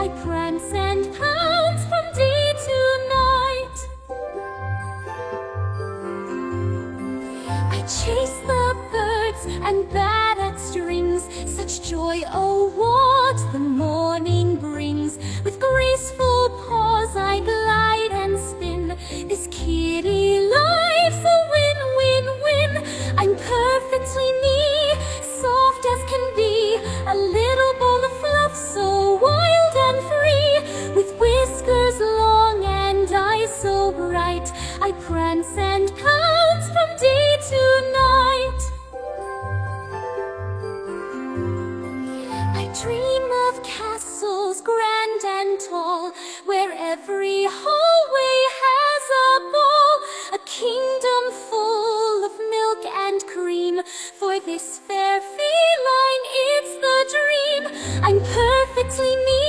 I prance and pounce from day to night. I chase the birds and bat at strings. Such joy, oh what the morning brings. With graceful paws I glide and spin. This kitty life's a win, win, win. I'm perfectly me, soft as can be. A little ball of fluff so wild and free. With whiskers long and eyes so bright, I prance and pounce from day to night. I dream of castles grand and tall, where every hallway has a ball. A kingdom full of milk and cream. For this fair feline, it's the dream. I'm perfectly me,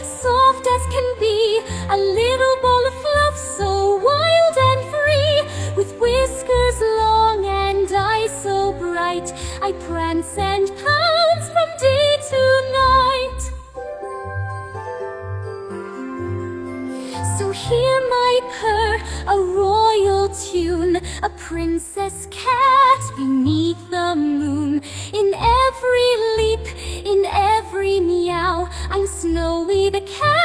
soft as can be. A little ball of fluff so wild and free. With whiskers long and eyes so bright, I prance and pounce from day to night. So hear my purr, a royal tune, a princess cat beneath the moon. In every leap, in every meow, I'm Snowy the cat.